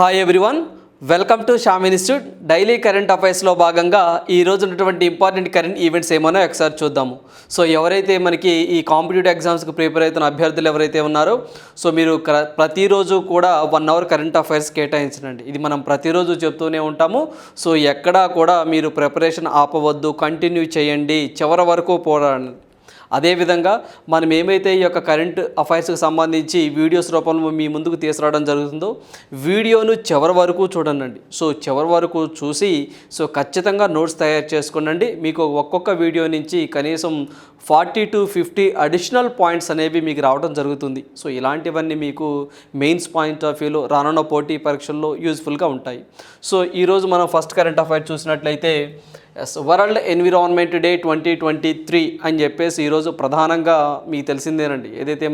Hi everyone, welcome to Shyam institute. Daily current అఫైర్స్లో భాగంగా ఈ రోజు ఉన్నటువంటి ఇంపార్టెంట్ కరెంట్ ఈవెంట్స్ ఏమన్నా ఒకసారి చూద్దాము. సో ఎవరైతే మనకి ఈ కాంపిటేటివ్ ఎగ్జామ్స్కి ప్రిపేర్ అవుతున్న అభ్యర్థులు ఎవరైతే ఉన్నారో సో మీరు ప్రతిరోజు కూడా 1 అవర్ కరెంట్ అఫైర్స్ కేటాయించండి. ఇది మనం ప్రతిరోజు చెప్తూనే ఉంటాము. సో ఎక్కడా కూడా మీరు ప్రిపరేషన్ ఆపవద్దు, కంటిన్యూ చేయండి, చివరి వరకు పోరాడండి. అదేవిధంగా మనం ఏమైతే ఈ యొక్క కరెంట్ అఫైర్స్కి సంబంధించి వీడియోస్ రూపంలో మీ ముందుకు తీసుకురావడం జరుగుతుందో వీడియోను చివరి వరకు చూడండి. సో చివరి వరకు చూసి సో ఖచ్చితంగా నోట్స్ తయారు చేసుకోండి. మీకు ఒక్కొక్క వీడియో నుంచి కనీసం 40 to 50 అడిషనల్ పాయింట్స్ అనేవి మీకు రావడం జరుగుతుంది. సో ఇలాంటివన్నీ మీకు మెయిన్స్ పాయింట్ ఆఫ్ వ్యూలో రానున్న పోటీ పరీక్షల్లో యూజ్ఫుల్గా ఉంటాయి. సో ఈరోజు మనం ఫస్ట్ కరెంట్ అఫైర్ చూసినట్లయితే వరల్డ్ ఎన్విరాన్మెంట్ డే 2023 అని చెప్పేసి ఈరోజు ప్రధానంగా మీకు తెలిసిందేనండి. ఏదైతే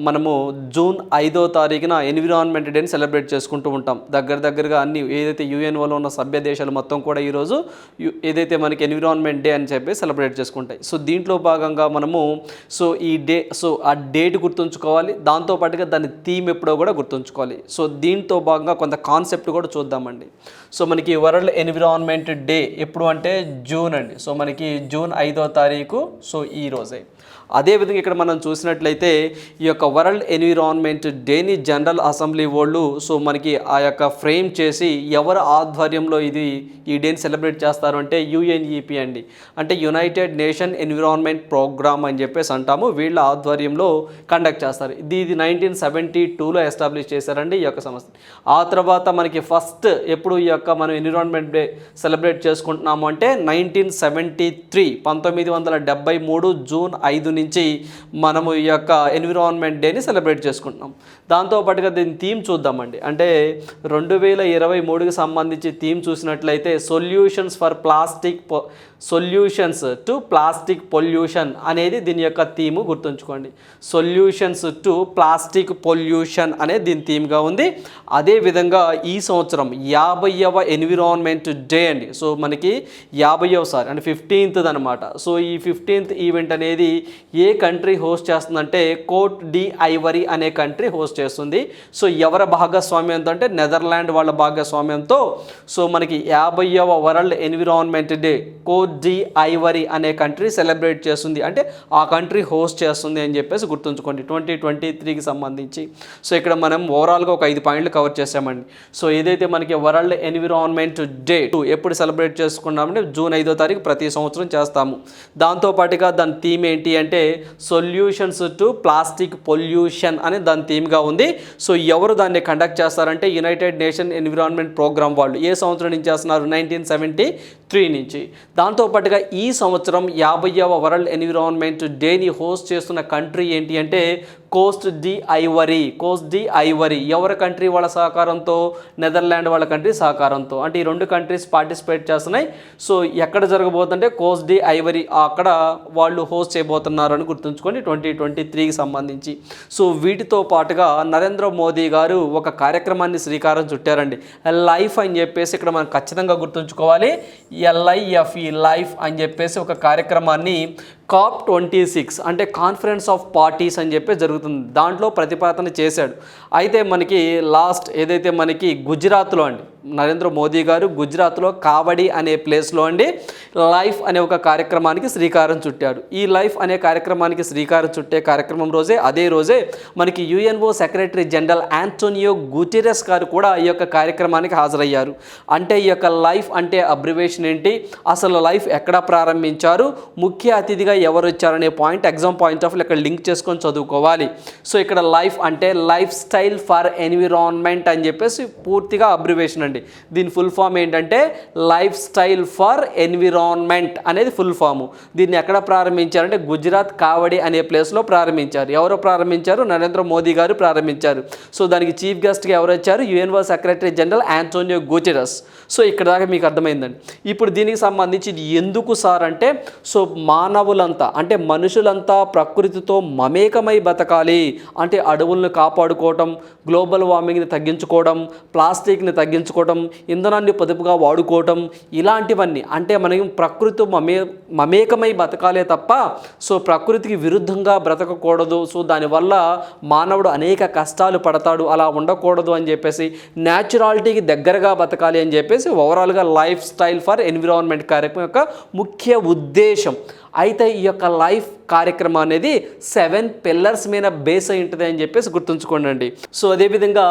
మనము జూన్ 5వ తారీఖున ఎన్విరాన్మెంట్ డేని సెలబ్రేట్ చేసుకుంటూ ఉంటాం. దగ్గరగా అన్ని ఏదైతే యుఎన్ఓలో ఉన్న సభ్య దేశాలు మొత్తం కూడా ఈరోజు ఏదైతే మనకి ఎన్విరాన్మెంట్ డే అని చెప్పి సెలబ్రేట్ చేసుకుంటాయి. సో దీంట్లో భాగంగా మనము ఆ డేట్ గుర్తుంచుకోవాలి, దాంతోపాటుగా దాని థీమ్ ఎప్పుడో కూడా గుర్తుంచుకోవాలి. సో దీంతో భాగంగా కొంత కాన్సెప్ట్ కూడా చూద్దామండి. సో మనకి వరల్డ్ ఎన్విరాన్మెంట్ డే ఎప్పుడు అంటే జూన్ అండి. సో మనకి జూన్ 5వ తారీఖు. సో ఈ రోజే. అదేవిధంగా ఇక్కడ మనం చూసినట్లయితే ఈ యొక్క వరల్డ్ ఎన్విరాన్మెంట్ డేని జనరల్ అసెంబ్లీ వాళ్ళు సో మనకి ఆ యొక్క ఫ్రేమ్ చేసి ఎవరి ఆధ్వర్యంలో ఈ డేని సెలబ్రేట్ చేస్తారు అంటే యుఎన్ఈపి అండి, అంటే యునైటెడ్ నేషన్ ఎన్విరాన్మెంట్ ప్రోగ్రామ్ అని చెప్పేసి అంటాము. వీళ్ళ ఆధ్వర్యంలో కండక్ట్ చేస్తారు. ఇది 1972లో ఎస్టాబ్లిష్ చేశారండి ఈ యొక్క సంస్థ. ఆ తర్వాత మనకి ఫస్ట్ ఎప్పుడు ఈ యొక్క మనం ఎన్విరాన్మెంట్ డే సెలబ్రేట్ చేసుకుంటున్నాము అంటే 1973 జూన్ 5 నుంచి మనము ఈ యొక్క ఎన్విరాన్మెంట్ డేని సెలబ్రేట్ చేసుకుంటున్నాం. దాంతోపాటుగా దీని థీమ్ చూద్దామండి. అంటే 2023కి సంబంధించి థీమ్ చూసినట్లయితే సొల్యూషన్స్ టు ప్లాస్టిక్ పొల్యూషన్ అనేది దీని యొక్క థీము. గుర్తుంచుకోండి, సొల్యూషన్స్ టు ప్లాస్టిక్ పొల్యూషన్ అనేది దీని థీమ్గా ఉంది. అదేవిధంగా ఈ సంవత్సరం 50వ ఎన్విరాన్మెంట్ డే అండి. సో మనకి 50వసారి అంటే 15th అనమాట. సో ఈ 15th ఈవెంట్ అనేది ఏ కంట్రీ హోస్ట్ చేస్తుందంటే కోట్ డి ఐవరీ అనే కంట్రీ హోస్ట్ చేస్తుంది. సో ఎవరి భాగస్వామ్యంతో అంటే నెదర్లాండ్ వాళ్ళ భాగస్వామ్యంతో సో మనకి 50వ world environment day Cote d'Ivoire అనే కంట్రీ సెలబ్రేట్ చేస్తుంది, అంటే ఆ కంట్రీ హోస్ట్ చేస్తుంది అని చెప్పేసి గుర్తుంచుకోండి 2023కి సంబంధించి. సో ఇక్కడ మనం ఓవరాల్గా ఒక 5 పాయింట్లు కవర్ చేసామండి. సో ఏదైతే మనకి వరల్డ్ ఎన్విరాన్మెంట్ డే ఎప్పుడు సెలబ్రేట్ చేసుకున్నామంటే జూన్ 5వ తారీఖు ప్రతి సంవత్సరం చేస్తాము. దాంతోపాటుగా దాని థీమ్ ఏంటి అంటే సొల్యూషన్స్ టు ప్లాస్టిక్ పొల్యూషన్ అని దాని థీమ్గా ఉంది. సో ఎవరు దాన్ని కండక్ట్ చేస్తారంటే యునైటెడ్ నేషన్ ఎన్విరాన్మెంట్ ప్రోగ్రామ్ వాళ్ళు. ఏ సంవత్సరం నుంచి చేస్తున్నారు? 1973 నుంచి. దాంతోపాటుగా ఈ సంవత్సరం 50వ వరల్డ్ ఎన్విరాన్మెంట్ డేని హోస్ట్ చేస్తున్న కంట్రీ ఏంటి అంటే కోస్ట్ డి ఐవరీ. ఎవరి కంట్రీ వాళ్ళ సహకారంతో? నెదర్లాండ్ వాళ్ళ కంట్రీ సహకారంతో. అంటే ఈ 2 కంట్రీస్ పార్టిసిపేట్ చేస్తున్నాయి. సో ఎక్కడ జరగబోతుందంటే కోస్ట్ డి ఐవరీ అక్కడ వాళ్ళు హోస్ట్ చేయబోతున్నారు అని గుర్తుంచుకోండి 2023కి సంబంధించి. సో వీటితో పాటుగా నరేంద్ర మోదీ గారు ఒక కార్యక్రమాన్ని శ్రీకారం చుట్టారండి. లైఫ్ అని చెప్పేసి ఇక్కడ మనం ఖచ్చితంగా గుర్తుంచుకోవాలి. LIFE లైఫ్ అని చెప్పేసి ఒక కార్యక్రమాన్ని COP26 అంటే కాన్ఫరెన్స్ ఆఫ్ పార్టీస్ అని చెప్పి జరుగుతుంది. దాంట్లో ప్రతిపాదన చేశాడు. అయితే మనకి లాస్ట్ ఏదైతే మనకి గుజరాత్లో అండి నరేంద్ర మోదీ గారు గుజరాత్లో కావడి అనే ప్లేస్లో అండి లైఫ్ అనే ఒక కార్యక్రమానికి శ్రీకారం చుట్టాడు. ఈ లైఫ్ అనే కార్యక్రమానికి శ్రీకారం చుట్టే కార్యక్రమం అదే రోజే మనకి UNO secretary general Antonio Guterres గారు కూడా ఈ యొక్క కార్యక్రమానికి హాజరయ్యారు. అంటే ఈ యొక్క లైఫ్ అంటే అబ్రివేషన్ ఏంటి, అసలు లైఫ్ ఎక్కడ ప్రారంభించారు, ముఖ్య అతిథిగా ఎవరు వచ్చారనే పాయింట్ ఎగ్జామ్ పాయింట్ ఆఫ్ ఇక్కడ లింక్ చేసుకొని చదువుకోవాలి. సో ఇక్కడ లైఫ్ అంటే లైఫ్ స్టైల్ ఫర్ ఎన్విరాన్మెంట్ అని చెప్పేసి పూర్తిగా అబ్రివేషన్ అండి. దీని ఫుల్ ఫామ్ ఏంటంటే లైఫ్ స్టైల్ ఫర్ ఎన్విరాన్మెంట్ అనేది ఫుల్ ఫాము. దీన్ని ఎక్కడ ప్రారంభించారంటే గుజరాత్ కావడి అనే ప్లేస్లో ప్రారంభించారు. ఎవరు ప్రారంభించారు? నరేంద్ర మోదీ గారు ప్రారంభించారు. సో దానికి చీఫ్ గెస్ట్గా ఎవరు వచ్చారు? UNO secretary general Antonio Guterres. So ఇక్కడ దాకా మీకు అర్థమైందండి. ఇప్పుడు దీనికి సంబంధించి ఇది ఎందుకు సార్ అంటే సో మానవుల మానవులంతా అంటే మనుషులంతా ప్రకృతితో మమేకమై బతకాలి. అంటే అడవులను కాపాడుకోవటం, గ్లోబల్ వార్మింగ్ని తగ్గించుకోవడం, ప్లాస్టిక్ని తగ్గించుకోవడం, ఇంధనాన్ని పొదుపుగా వాడుకోవటం, ఇలాంటివన్నీ అంటే మనం ప్రకృతి మమేకమై బతకాలే తప్ప సో ప్రకృతికి విరుద్ధంగా బ్రతకకూడదు. సో దానివల్ల మానవుడు అనేక కష్టాలు పడతాడు, అలా ఉండకూడదు అని చెప్పేసి న్యాచురాలిటీకి దగ్గరగా బతకాలి అని చెప్పేసి ఓవరాల్గా లైఫ్ స్టైల్ ఫర్ ఎన్విరాన్మెంట్ కార్యక్రమం యొక్క ముఖ్య ఉద్దేశం. అయితే ఈ యొక్క లైఫ్ కార్యక్రమం అనేది 7 పిల్లర్స్ మీద బేస్ అయి ఉంటుంది అని చెప్పేసి గుర్తుంచుకోండి. సో అదేవిధంగా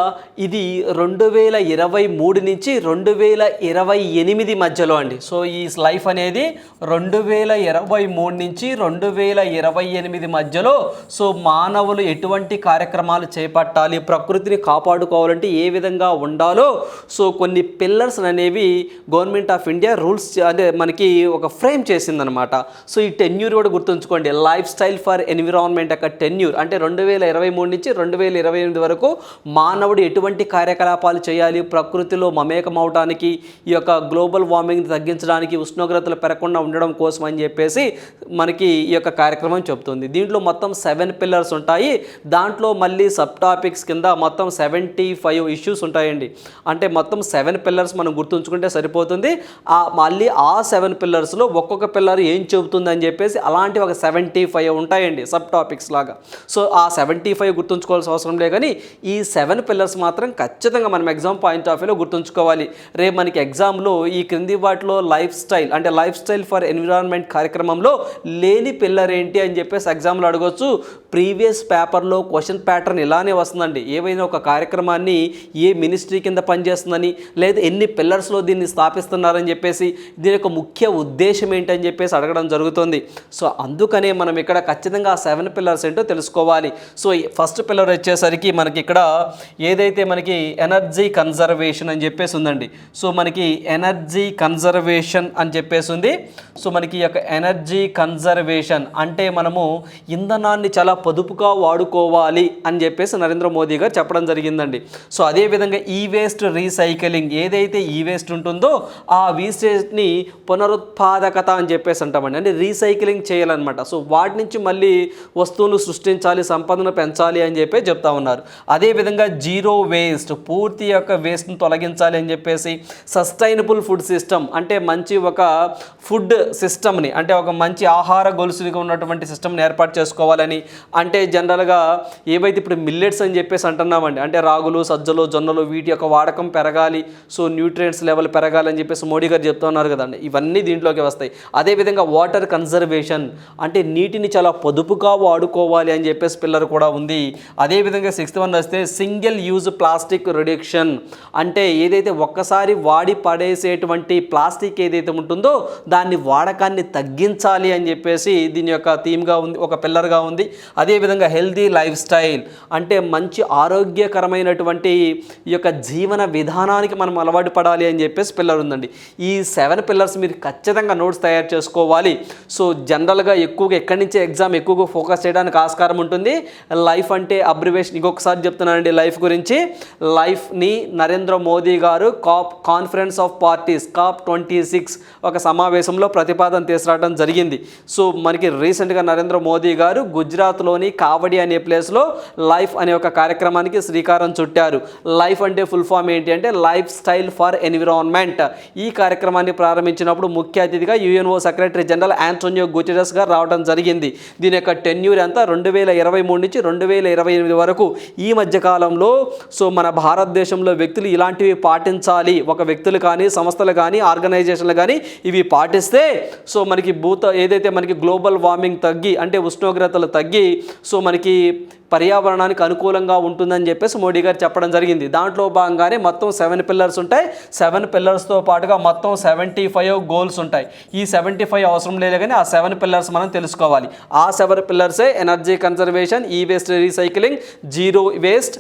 ఇది 2023 నుంచి 2028 మధ్యలో అండి. సో ఈ లైఫ్ అనేది 2023 నుంచి 2028 మధ్యలో సో మానవులు ఎటువంటి కార్యక్రమాలు చేపట్టాలి, ప్రకృతిని కాపాడుకోవాలంటే ఏ విధంగా ఉండాలో సో కొన్ని పిల్లర్స్ అనేవి గవర్నమెంట్ ఆఫ్ ఇండియా రూల్స్ అంటే మనకి ఒక ఫ్రేమ్ చేసిందనమాట. సో ఈ టెన్యూర్ కూడా గుర్తుంచుకోండి. లైఫ్ స్టైల్ ఫర్ ఎన్విరాన్మెంట్ యొక్క టెన్యూర్ అంటే 2023 నుంచి 2028 వరకు మానవుడు ఎటువంటి కార్యకలాపాలు చేయాలి, ప్రకృతిలో మమేకం అవడానికి, ఈ యొక్క గ్లోబల్ వార్మింగ్ తగ్గించడానికి, ఉష్ణోగ్రతలు పెరగకుండా ఉండడం కోసం అని చెప్పేసి మనకి ఈ యొక్క కార్యక్రమం చెప్తుంది. దీంట్లో మొత్తం 7 పిల్లర్స్ ఉంటాయి. దాంట్లో మళ్ళీ సబ్ టాపిక్స్ కింద మొత్తం 75 ఇష్యూస్ ఉంటాయండి. అంటే మొత్తం 7 పిల్లర్స్ మనం గుర్తుంచుకుంటే సరిపోతుంది. మళ్ళీ ఆ 7 పిల్లర్స్లో ఒక్కొక్క పిల్లర్ ఏం చెబుతుంది అని చెప్పేసి అలాంటి ఒక 75 ఉంటాయండి సబ్ టాపిక్స్ లాగా. సో ఆ 75 గుర్తుంచుకోవాల్సిన అవసరం లేదు, కానీ ఈ 7 పిల్లర్స్ మాత్రం ఖచ్చితంగా మనం ఎగ్జామ్ పాయింట్ ఆఫ్ వ్యూలో గుర్తుంచుకోవాలి. రేపు మనకి ఎగ్జామ్లో ఈ క్రింది వాటిలో లైఫ్ స్టైల్ ఫర్ ఎన్విరాన్మెంట్ కార్యక్రమంలో లేని పిల్లర్ ఏంటి అని చెప్పేసి ఎగ్జామ్లో అడగవచ్చు. ప్రీవియస్ పేపర్లో క్వశ్చన్ ప్యాటర్న్ ఇలానే వస్తుందండి. ఏవైనా ఒక కార్యక్రమాన్ని ఏ మినిస్ట్రీ కింద పనిచేస్తుందని, లేదా ఎన్ని పిల్లర్స్లో దీన్ని స్థాపిస్తున్నారని చెప్పేసి, దీని యొక్క ముఖ్య ఉద్దేశం ఏంటని చెప్పేసి అడగడం జరుగుతుంది. సో అందుకనే మనం ఇక్కడ ఖచ్చితంగా ఆ 7 పిల్లర్స్ ఏంటో తెలుసుకోవాలి. సో ఫస్ట్ పిల్లర్ వచ్చేసరికి మనకి ఇక్కడ ఏదైతే మనకి ఎనర్జీ కన్జర్వేషన్ అని చెప్పేసి ఉందండి. సో మనకి ఎనర్జీ కన్జర్వేషన్ అని చెప్పేసి ఉంది. సో మనకి ఈ యొక్క ఎనర్జీ కన్జర్వేషన్ అంటే మనము ఇంధనాన్ని చాలా పొదుపుగా వాడుకోవాలి అని చెప్పేసి నరేంద్ర మోదీ గారు చెప్పడం జరిగిందండి. సో అదేవిధంగా ఈ వేస్ట్ రీసైక్లింగ్, ఏదైతే ఈ వేస్ట్ ఉంటుందో ఆ వేస్టేజ్ని పునరుత్పాదకత అని చెప్పేసి అంటామండి. అంటే రీసైక్లింగ్ చేయాలన్నమాట. సో వాటి నుంచి మళ్ళీ వస్తువులు సృష్టించాలి, సంపదను పెంచాలి అని చెప్పి చెప్తా ఉన్నారు. అదేవిధంగా జీరో వేస్ట్, పూర్తి యొక్క వేస్ట్ని తొలగించాలి అని చెప్పేసి సస్టైనబుల్ ఫుడ్ సిస్టమ్ అంటే మంచి ఒక ఫుడ్ సిస్టమ్ని అంటే ఒక మంచి ఆహార గొలుసుగా ఉన్నటువంటి సిస్టమ్ని ఏర్పాటు చేసుకోవాలని, అంటే జనరల్గా ఏవైతే ఇప్పుడు మిల్లెట్స్ అని చెప్పేసి అంటున్నామండి, అంటే రాగులు, సజ్జలు, జొన్నలు వీటి యొక్క వాడకం పెరగాలి, సో న్యూట్రియంట్స్ లెవెల్ పెరగాలని చెప్పేసి మోడీ గారు చెప్తున్నారు కదండి. ఇవన్నీ దీంట్లోకి వస్తాయి. అదేవిధంగా వాటర్ కన్జర్వేషన్ అంటే నీటిని చాలా పొదుపుగా వాడుకోవాలి అని చెప్పేసి పిల్లర్ కూడా ఉంది. అదేవిధంగా 6th వన్ వస్తే సింగిల్ యూజ్ ప్లాస్టిక్ రిడక్షన్ అంటే ఏదైతే ఒక్కసారి వాడి పడేసేటువంటి ప్లాస్టిక్ ఏదైతే ఉంటుందో దాన్ని వాడకాన్ని తగ్గించాలి అని చెప్పేసి దీని యొక్క థీమ్గా ఉంది, ఒక పిల్లర్గా ఉంది. అదేవిధంగా హెల్దీ లైఫ్ స్టైల్ అంటే మంచి ఆరోగ్యకరమైనటువంటి ఈ యొక్క జీవన విధానానికి మనం అలవాటు పడాలి అని చెప్పేసి పిల్లర్ ఉందండి. ఈ 7 పిల్లర్స్ మీరు ఖచ్చితంగా నోట్స్ తయారు చేసుకోవాలి. సో జనరల్గా ఎక్కువగా ఎక్కడి నుంచి ఎగ్జామ్ ఎక్కువగా ఫోకస్ చేయడానికి ఆస్కారం ఉంటుంది. లైఫ్ అంటే అబ్రివేషన్, ఇంకొకసారి చెప్తున్నానండి లైఫ్ గురించి. లైఫ్ని నరేంద్ర మోదీ గారు కాన్ఫరెన్స్ ఆఫ్ పార్టీస్ COP26 ఒక సమావేశంలో ప్రతిపాదన తీసుకురావడం జరిగింది. సో మనకి రీసెంట్గా నరేంద్ర మోదీ గారు గుజరాత్లోని కావడి అనే ప్లేస్లో లైఫ్ అనే ఒక కార్యక్రమానికి శ్రీకారం చుట్టారు. లైఫ్ అంటే ఫుల్ ఫామ్ ఏంటి అంటే లైఫ్ స్టైల్ ఫర్ ఎన్విరాన్మెంట్. ఈ కార్యక్రమాన్ని ప్రారంభించినప్పుడు ముఖ్య అతిథిగా UNO secretary general Antonio Guterres గారు రావడం జరిగింది. దీని యొక్క టెన్యూర్ అంతా 2023 నుంచి 2028 వరకు. ఈ మధ్యకాలంలో సో మన భారతదేశంలో వ్యక్తులు ఇలాంటివి పాటించాలి. ఒక వ్యక్తులు కానీ, సంస్థలు కానీ, ఆర్గనైజేషన్లు కానీ ఇవి పాటిస్తే సో మనకి ఏదైతే మనకి గ్లోబల్ వార్మింగ్ తగ్గి అంటే ఉష్ణోగ్రతలు తగ్గి సో మనకి పర్యావరణానికి అనుకూలంగా ఉంటుందని చెప్పేసి మోడీ గారు చెప్పడం జరిగింది. దాంట్లో భాగంగానే మొత్తం 7 పిల్లర్స్ ఉంటాయి. 7 పిల్లర్స్తో పాటుగా మొత్తం 75 గోల్స్ ఉంటాయి. ఈ 75 అవసరం లేదు, కానీ ఆ 7 పిల్లర్స్ మనం తెలుసుకోవాలి. ఆ 7 పిల్లర్సే ఎనర్జీ కన్జర్వేషన్, ఈ waste recycling, zero waste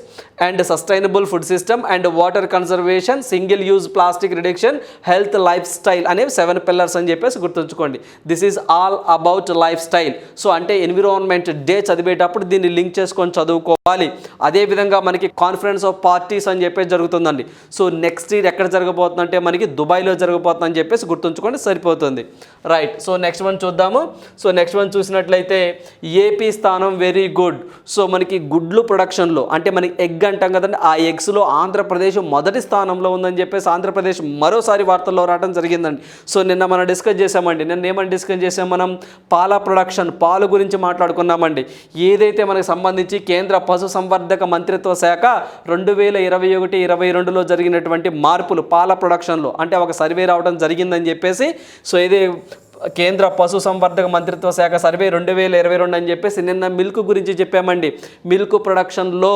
and sustainable food system and water conservation, single use plastic reduction, health life style అనేవి 7 పిల్లర్స్ అని చెప్పేసి గుర్తుంచుకోండి. This is all about life style. So అంటే ఎన్విరాన్మెంట్ డే చదివేటప్పుడు దీన్ని లింక్ చేసుకొని చూసుకొని చదువుకోవాలి. అదేవిధంగా మనకి కాన్ఫరెన్స్ ఆఫ్ పార్టీస్ అని చెప్పేసి జరుగుతుందండి. సో నెక్స్ట్ ఇయర్ ఎక్కడ జరగబోతుందంటే మనకి దుబాయ్లో జరగబోతుందని చెప్పేసి గుర్తుంచుకోండి, సరిపోతుంది. రైట్. సో నెక్స్ట్ వన్ చూద్దాము. సో నెక్స్ట్ వన్ చూసినట్లయితే ఏపీ స్థానం వెరీ గుడ్. సో మనకి గుడ్లు ప్రొడక్షన్లో అంటే మనకి ఎగ్ అంటాం కదండి, ఆ ఎగ్స్లో ఆంధ్రప్రదేశ్ మొదటి స్థానంలో ఉందని చెప్పేసి ఆంధ్రప్రదేశ్ మరోసారి వార్తల్లో రావడం జరిగిందండి. సో నిన్న మనం డిస్కస్ చేసామండి. నిన్న ఏమని డిస్కస్ చేసాం మనం? పాల ప్రొడక్షన్, పాలు గురించి మాట్లాడుకున్నామండి. ఏదైతే మనకు సంబంధించి కేంద్ర పశు సంవర్ధక మంత్రిత్వ శాఖ 2021-22లో జరిగినటువంటి మార్పులు పాల ప్రొడక్షన్లో అంటే ఒక సర్వే రావడం జరిగిందని చెప్పేసి, సో ఇది కేంద్ర పశు సంవర్ధక మంత్రిత్వ శాఖ సర్వే 2022 అని చెప్పేసి నిన్న మిల్క్ గురించి చెప్పామండి. మిల్క్ ప్రొడక్షన్లో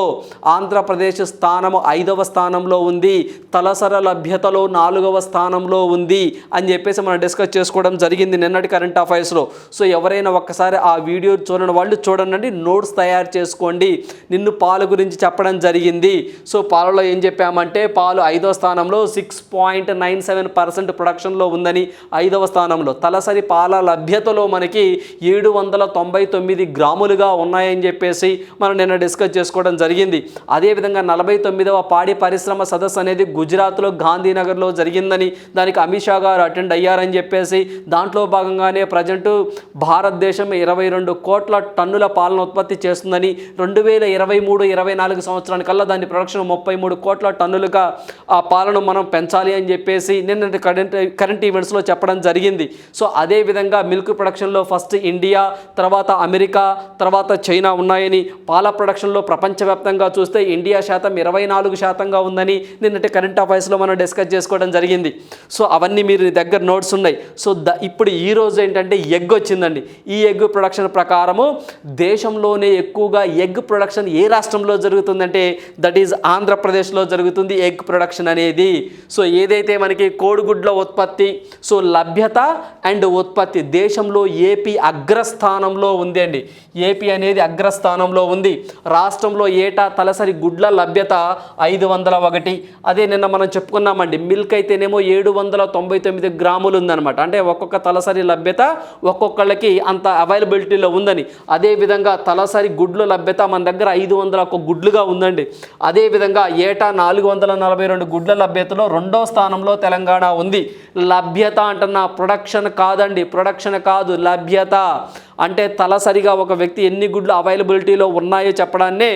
ఆంధ్రప్రదేశ్ స్థానము 5వ స్థానంలో ఉంది, తలసరి లభ్యతలో 4వ స్థానంలో ఉంది అని చెప్పేసి మనం డిస్కస్ చేసుకోవడం జరిగింది నిన్నటి కరెంట్ అఫైర్స్లో. సో ఎవరైనా ఒక్కసారి ఆ వీడియో చూడని వాళ్ళు చూడండి, నోట్స్ తయారు చేసుకోండి. నిన్ను పాలు గురించి చెప్పడం జరిగింది. సో పాలలో ఏం చెప్పామంటే పాలు 5వ స్థానంలో 6.97% ప్రొడక్షన్లో ఉందని, 5వ స్థానంలో తలసరి పాల లభ్యతలో మనకి 799 గ్రాములుగా ఉన్నాయని చెప్పేసి మనం నిన్న డిస్కస్ చేసుకోవడం జరిగింది. అదేవిధంగా 49వ పాడి పరిశ్రమ సదస్సు అనేది గుజరాత్లో గాంధీనగర్లో జరిగిందని, దానికి అమిత్ షా గారు అటెండ్ అయ్యారని చెప్పేసి, దాంట్లో భాగంగానే ప్రజెంట్ భారతదేశం 22 కోట్ల టన్నుల పాలను ఉత్పత్తి చేస్తుందని, 2023-24 సంవత్సరానికల్లా దాని ప్రొడక్షన్ 33 కోట్ల టన్నులుగా ఆ పాలను మనం పెంచాలి అని చెప్పేసి నిన్న కరెంట్ ఈవెంట్స్లో చెప్పడం జరిగింది. సో అదేవిధంగా మిల్క్ ప్రొడక్షన్లో ఫస్ట్ ఇండియా, తర్వాత అమెరికా, తర్వాత చైనా ఉన్నాయని, పాల ప్రొడక్షన్లో ప్రపంచవ్యాప్తంగా చూస్తే ఇండియా శాతం 24% ఉందని నిన్నటి కరెంట్ అఫైర్స్లో మనం డిస్కస్ చేసుకోవడం జరిగింది. సో అవన్నీ మీరు దగ్గర నోట్స్ ఉన్నాయి. సో ఇప్పుడు ఈరోజు ఏంటంటే ఎగ్ వచ్చిందండి. ఈ ఎగ్ ప్రొడక్షన్ ప్రకారము దేశంలోనే ఎక్కువగా ఎగ్ ప్రొడక్షన్ ఏ రాష్ట్రంలో జరుగుతుందంటే దట్ ఈజ్ ఆంధ్రప్రదేశ్లో జరుగుతుంది ఎగ్ ప్రొడక్షన్ అనేది. సో ఏదైతే మనకి కోడిగుడ్ల ఉత్పత్తి, సో లభ్యత అండ్ ఉత్పత్తి దేశంలో ఏపీ అగ్రస్థానంలో ఉంది అండి. ఏపీ అనేది అగ్రస్థానంలో ఉంది. రాష్ట్రంలో ఏటా తలసరి గుడ్ల లభ్యత 501. అదే నిన్న మనం చెప్పుకున్నామండి, మిల్క్ అయితేనేమో 799 గ్రాములు ఉందన్నమాట. అంటే ఒక్కొక్క తలసరి లభ్యత ఒక్కొక్కళ్ళకి అంత అవైలబిలిటీలో ఉందని. అదేవిధంగా తలసరి గుడ్ల లభ్యత మన దగ్గర 501 గుడ్లుగా ఉందండి. అదేవిధంగా ఏటా 442 గుడ్ల లభ్యతలో 2వ స్థానంలో తెలంగాణ ఉంది. లభ్యత అంటున్న ప్రొడక్షన్ కాదండి, ప్రొడక్షన్ కాదు, లభ్యత అంటే తలసరిగా ఒక వ్యక్తి ఎన్ని గుడ్లు అవైలబిలిటీలో ఉన్నాయో చెప్పడాన్నే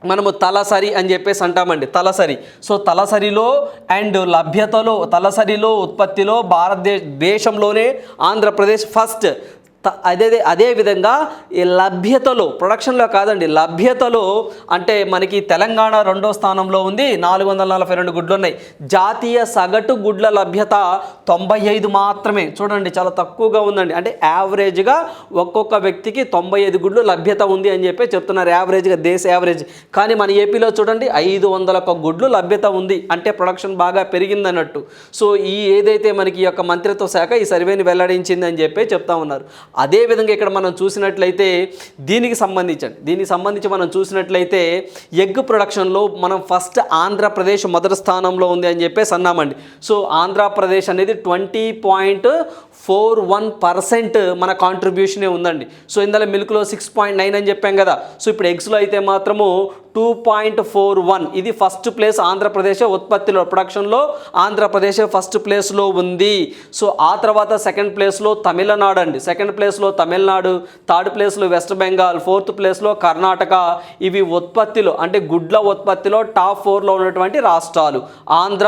మనము తలసరి అని చెప్పేసి అంటామండి, తలసరి. సో తలసరిలో అండ్ లభ్యతలో, తలసరిలో ఉత్పత్తిలో భారతదేశంలోనే ఆంధ్రప్రదేశ్ ఫస్ట్. అదేవిధంగా ఈ లభ్యతలో, ప్రొడక్షన్లో కాదండి, లభ్యతలో అంటే మనకి తెలంగాణ 2వ స్థానంలో ఉంది, 442 గుడ్లు ఉన్నాయి. జాతీయ సగటు గుడ్ల లభ్యత 95 మాత్రమే. చూడండి చాలా తక్కువగా ఉందండి. అంటే యావరేజ్గా ఒక్కొక్క వ్యక్తికి 95 గుడ్లు లభ్యత ఉంది అని చెప్పి చెప్తున్నారు, యావరేజ్గా, దేశ యావరేజ్. కానీ మన ఏపీలో చూడండి 501 గుడ్లు లభ్యత ఉంది. అంటే ప్రొడక్షన్ బాగా పెరిగిందన్నట్టు. సో ఈ ఏదైతే మనకి ఈ యొక్క మంత్రిత్వ శాఖ ఈ సర్వేని వెల్లడించింది అని చెప్పి చెప్తా ఉన్నారు. అదేవిధంగా ఇక్కడ మనం చూసినట్లయితే దీనికి సంబంధించి మనం చూసినట్లయితే ఎగ్ ప్రొడక్షన్లో మనం ఫస్ట్ ఆంధ్రప్రదేశ్ మొదటి స్థానంలో ఉంది అని చెప్పేసి అన్నామండి. సో ఆంధ్రప్రదేశ్ అనేది 20.41% మన కాంట్రిబ్యూషనే ఉందండి. సో ఇందులో మిల్క్లో 6.9 అని చెప్పాం కదా. సో ఇప్పుడు ఎగ్స్లో అయితే మాత్రము 2.41. ఇది ఫస్ట్ ప్లేస్ ఆంధ్రప్రదేశ్ ఉత్పత్తిలో, ప్రొడక్షన్లో ఆంధ్రప్రదేశ్ ఫస్ట్ ప్లేస్లో ఉంది. సో ఆ తర్వాత సెకండ్ ప్లేస్లో తమిళనాడు అండి, సెకండ్ ప్లేస్లో తమిళనాడు, థర్డ్ ప్లేస్లో వెస్ట్ బెంగాల్, ఫోర్త్ ప్లేస్లో కర్ణాటక. ఇవి ఉత్పత్తిలో అంటే గుడ్ల ఉత్పత్తిలో టాప్ 4లో ఉన్నటువంటి రాష్ట్రాలు Andhra,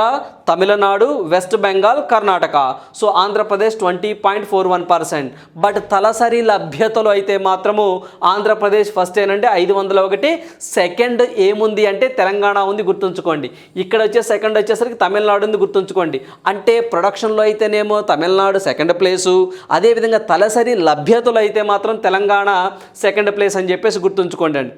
Tamil Nadu, west Bengal, Karnataka. So Andhra Pradesh 20.41%. But తలసరి లభ్యతలో అయితే మాత్రము ఆంధ్రప్రదేశ్ ఫస్ట్ ఏనంటే 501. సెకండ్ ఏముంది అంటే తెలంగాణ ఉంది, గుర్తుంచుకోండి. ఇక్కడ సెకండ్ వచ్చేసరికి తమిళనాడు ఉంది, గుర్తుంచుకోండి. అంటే ప్రొడక్షన్లో అయితేనేమో తమిళనాడు సెకండ్ ప్లేసు, అదేవిధంగా తలసరి లభ్యతలో అయితే మాత్రం తెలంగాణ సెకండ్ ప్లేస్ అని చెప్పేసి గుర్తుంచుకోండి అండి.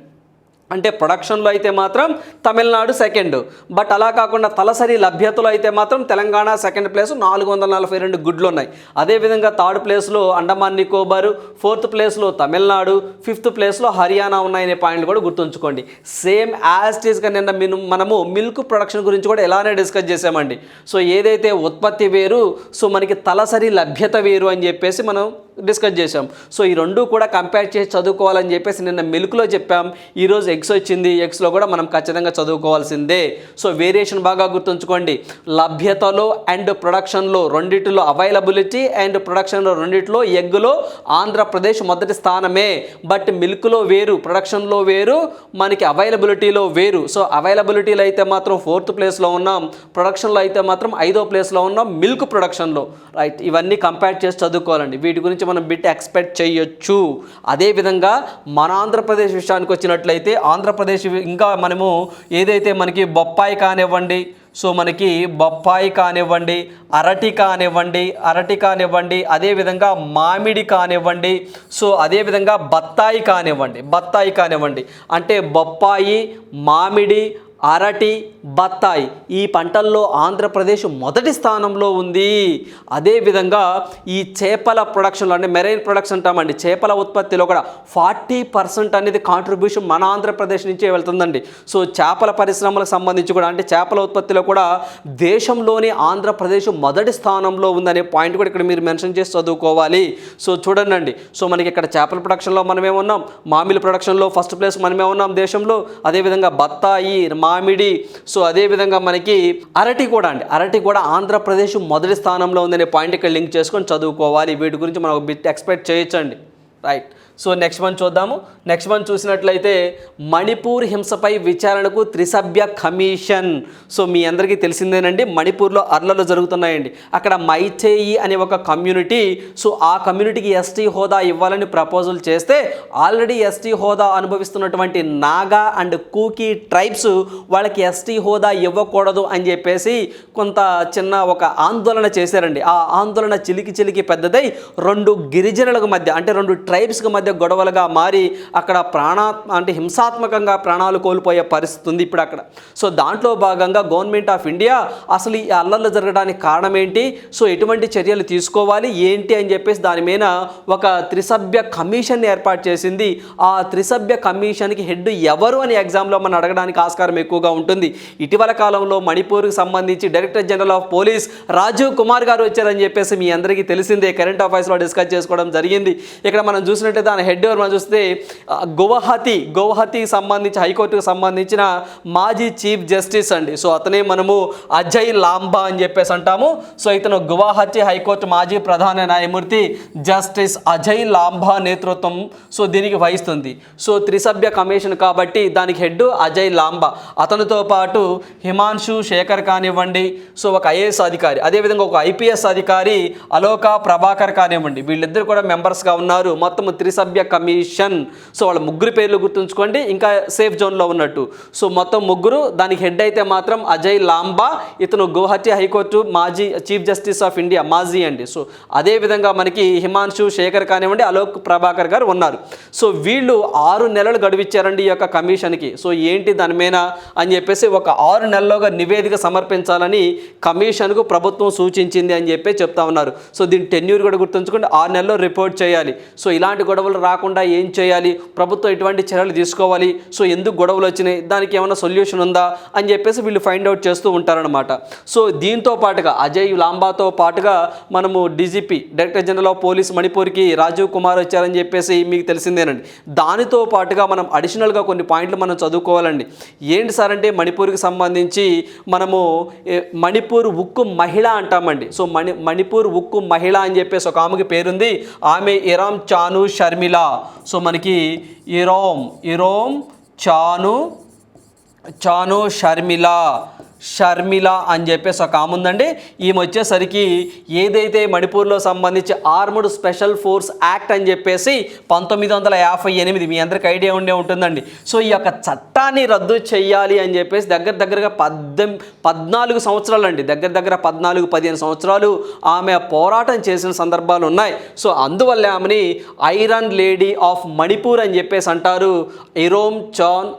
అంటే ప్రొడక్షన్లో అయితే మాత్రం తమిళనాడు సెకండ్, బట్ అలా కాకుండా తలసరి లభ్యతలో అయితే మాత్రం తెలంగాణ సెకండ్ ప్లేస్, 442 గుడ్లు ఉన్నాయి. అదేవిధంగా థర్డ్ ప్లేస్లో అండమాన్ నికోబార్, ఫోర్త్ ప్లేస్లో తమిళనాడు, ఫిఫ్త్ ప్లేస్లో హర్యానా ఉన్నాయనే పాయింట్లు కూడా గుర్తుంచుకోండి. సేమ్ యాజ్ టీజ్గా నిన్న మనము మిల్క్ ప్రొడక్షన్ గురించి కూడా ఇలానే డిస్కస్ చేసామండి. సో ఏదైతే ఉత్పత్తి వేరు, సో మనకి తలసరి లభ్యత వేరు అని చెప్పేసి మనం డిస్కస్ చేసాం. సో ఈ రెండు కూడా కంపేర్ చేసి చదువుకోవాలని చెప్పేసి నిన్న మిల్క్లో చెప్పాం. ఈరోజు ఎగ్స్ వచ్చింది, ఎగ్స్లో కూడా మనం ఖచ్చితంగా చదువుకోవాల్సిందే. సో వేరియేషన్ బాగా గుర్తుంచుకోండి. లభ్యతలో అండ్ ప్రొడక్షన్లో రెండిటిలో, అవైలబిలిటీ అండ్ ప్రొడక్షన్లో రెండిటిలో ఎగ్గులో ఆంధ్రప్రదేశ్ మొదటి స్థానమే. బట్ మిల్క్లో వేరు, ప్రొడక్షన్లో వేరు, మనకి అవైలబిలిటీలో వేరు. సో అవైలబిలిటీలో అయితే మాత్రం 4th ప్లేస్లో ఉన్నాం, ప్రొడక్షన్లో అయితే మాత్రం 5వ ప్లేస్లో ఉన్నాం మిల్క్ ప్రొడక్షన్లో. రైట్, ఇవన్నీ కంపేర్ చేసి చదువుకోవాలండి. వీటి గురించి మనం బిట్ ఎక్స్పెక్ట్ చేయొచ్చు. అదేవిధంగా మన ఆంధ్రప్రదేశ్ విషయానికి వచ్చినట్లయితే ఆంధ్రప్రదేశ్ ఇంకా మనము ఏదైతే మనకి బొప్పాయి కానివ్వండి, సో మనకి బొప్పాయి కానివ్వండి, అరటి కానివ్వండి, అదేవిధంగా మామిడి కానివ్వండి, సో అదేవిధంగా బత్తాయి కానివ్వండి, అంటే బొప్పాయి, మామిడి, అరటి, బత్తాయి ఈ పంటల్లో ఆంధ్రప్రదేశ్ మొదటి స్థానంలో ఉంది. అదేవిధంగా ఈ చేపల ప్రొడక్షన్లో, అంటే మెరైన్ ప్రొడక్షన్ అంటామండి, చేపల ఉత్పత్తిలో కూడా 40% అనేది కాంట్రిబ్యూషన్ మన ఆంధ్రప్రదేశ్ నుంచే వెళ్తుందండి. సో చేపల పరిశ్రమలకు సంబంధించి కూడా, అంటే చేపల ఉత్పత్తిలో కూడా దేశంలోని ఆంధ్రప్రదేశ్ మొదటి స్థానంలో ఉందనే పాయింట్ కూడా ఇక్కడ మీరు మెన్షన్ చేసి చదువుకోవాలి. సో చూడండి, సో మనకి ఇక్కడ చేపల ప్రొడక్షన్లో మనమే ఉన్నాం, మామిడి ప్రొడక్షన్లో ఫస్ట్ ప్లేస్ మనమే ఉన్నాం దేశంలో, అదేవిధంగా బత్తాయి, మామిడి, సో అదేవిధంగా మనకి అరటి కూడా ఆంధ్రప్రదేశ్ మొదటి స్థానంలో ఉందనే పాయింట్ ఇక్కడ లింక్ చేసుకొని చదువుకోవాలి. వీటి గురించి మనం బిట్ ఎక్స్పెక్ట్ చేయొచ్చండి. రైట్, సో నెక్స్ట్ వన్ చూద్దాము. నెక్స్ట్ వన్ చూసినట్లయితే మణిపూర్ హింసపై విచారణకు త్రిసభ్య కమిషన్. సో మీ అందరికీ తెలిసిందేనండి, మణిపూర్లో అర్లలు జరుగుతున్నాయండి. అక్కడ మైతేయి అనే ఒక కమ్యూనిటీ, సో ఆ కమ్యూనిటీకి ఎస్టీ హోదా ఇవ్వాలని ప్రపోజల్ చేస్తే ఆల్రెడీ ఎస్టీ హోదా అనుభవిస్తున్నటువంటి నాగా అండ్ కూకీ ట్రైబ్స్ వాళ్ళకి ఎస్టీ హోదా ఇవ్వకూడదు అని చెప్పేసి కొంత చిన్న ఒక ఆందోళన చేశారండి. ఆ ఆందోళన చిలికి పెద్దదై రెండు గిరిజనులకు మధ్య, అంటే రెండు ట్రైబ్స్కి మధ్య గొడవలుగా మారి అక్కడ హింసాత్మకంగా ప్రాణాలు కోల్పోయే పరిస్థితి ఉంది ఇప్పుడు అక్కడ. సో దాంట్లో భాగంగా గవర్నమెంట్ ఆఫ్ ఇండియా అసలు ఈ అల్లర్లు జరగడానికి కారణం ఏంటి, సో ఎటువంటి చర్యలు తీసుకోవాలి ఏంటి అని చెప్పేసి దాని మీద ఒక త్రిసభ్య కమిషన్ ఏర్పాటు చేసింది. ఆ త్రిసభ్య కమిషన్కి హెడ్ ఎవరు అని ఎగ్జామ్లో మనం అడగడానికి ఆస్కారం ఎక్కువగా ఉంటుంది. ఇటీవల కాలంలో మణిపూర్కి సంబంధించి director general of police Rajiv Kumar గారు వచ్చారని చెప్పేసి మీ అందరికీ తెలిసిందే, కరెంట్ అఫైర్స్లో డిస్కస్ చేసుకోవడం జరిగింది. ఇక్కడ మనం చూసినట్టు దాని హెడ్ ఎవరు మనం చూస్తే గౌహతికి సంబంధించి హైకోర్టుకు సంబంధించిన మాజీ చీఫ్ జస్టిస్ అండి. సో అతనే మనము అజయ్ లాంబా అని చెప్పేసి అంటాము. సో ఇతను గువాహతి హైకోర్టు మాజీ ప్రధాన న్యాయమూర్తి జస్టిస్ అజయ్ లాంబా నేతృత్వం సో దీనికి వహిస్తుంది. సో త్రిసభ్య కమిషన్ కాబట్టి దానికి హెడ్ అజయ్ లాంబా. అతనితో పాటు హిమాన్షు శేఖర్ కానివ్వండి, సో ఒక ఐఏఎస్ అధికారి, అదేవిధంగా ఒక ఐపీఎస్ అధికారి అలోకా ప్రభాకర్ కానివ్వండి, వీళ్ళిద్దరు కూడా మెంబర్స్గా ఉన్నారు. మొత్తం త్రిసభ్య కమిషన్. సో వాళ్ళ ముగ్గురు పేర్లు గుర్తుంచుకోండి, ఇంకా సేఫ్ జోన్లో ఉన్నట్టు. సో మొత్తం ముగ్గురు. దానికి హెడ్ అయితే మాత్రం అజయ్ లాంబా, ఇతను గువాహతి హైకోర్టు మాజీ చీఫ్ జస్టిస్ ఆఫ్ ఇండియా మాజీ అండి. సో అదేవిధంగా మనకి హిమాన్షు శేఖర్ కానివ్వండి, అలోక్ ప్రభాకర్ గారు ఉన్నారు. సో వీళ్ళు 6 నెలలు గడువిచ్చారండి ఈ యొక్క కమిషన్కి. సో ఏంటి దాని మీద అని చెప్పేసి ఒక 6 నెలల్లోగా నివేదిక సమర్పించాలని కమిషన్కు ప్రభుత్వం సూచించింది అని చెప్పి చెప్తా ఉన్నారు. సో దీని టెన్యూర్ కూడా గుర్తుంచుకోండి, 6 నెలల్లో రిపోర్ట్ చేయాలి. సో ఇలాంటి గొడవలు రాకుండా ఏం చేయాలి, ప్రభుత్వం ఎటువంటి చర్యలు తీసుకోవాలి, సో ఎందుకు గొడవలు వచ్చినాయి, దానికి ఏమైనా సొల్యూషన్ ఉందా అని చెప్పేసి వీళ్ళు ఫైండ్ అవుట్ చేస్తూ ఉంటారనమాట. సో దీంతో పాటుగా అజయ్ లాంబాతో పాటుగా మనము DGP director general of police మణిపూర్కి రాజీవ్ కుమార్ వచ్చారని చెప్పేసి మీకు తెలిసిందేనండి. దానితో పాటుగా మనం అడిషనల్గా కొన్ని పాయింట్లు మనం చదువుకోవాలండి. ఏంటి సార్ అంటే మణిపూర్కి సంబంధించి మనము మణిపూర్ ఉక్కు మహిళ అంటామండి. సో మణిపూర్ ఉక్కు మహిళ అని చెప్పేసి ఒక ఆమెకి పేరుంది. ఆమె ఇరామ్ చాను షర్మిల. సో మనకి ఇరోమ్ చాను షర్మిల అని చెప్పేసి ఒక ఆమె ఉందండి. ఈమె వచ్చేసరికి ఏదైతే మణిపూర్లో సంబంధించి ఆర్మ్డ్ స్పెషల్ ఫోర్స్ యాక్ట్ అని చెప్పేసి 1958 మీ అందరికి ఐడియా ఉండే ఉంటుందండి. సో ఈ యొక్క చట్టాన్ని రద్దు చేయాలి అని చెప్పేసి దగ్గరగా 14 సంవత్సరాలు అండి, దగ్గర 14-15 సంవత్సరాలు ఆమె పోరాటం చేసిన సందర్భాలు ఉన్నాయి. సో అందువల్ల ఆమెని ఐరన్ లేడీ ఆఫ్ మణిపూర్ అని చెప్పేసి అంటారు. ఇరోమ్ చాన్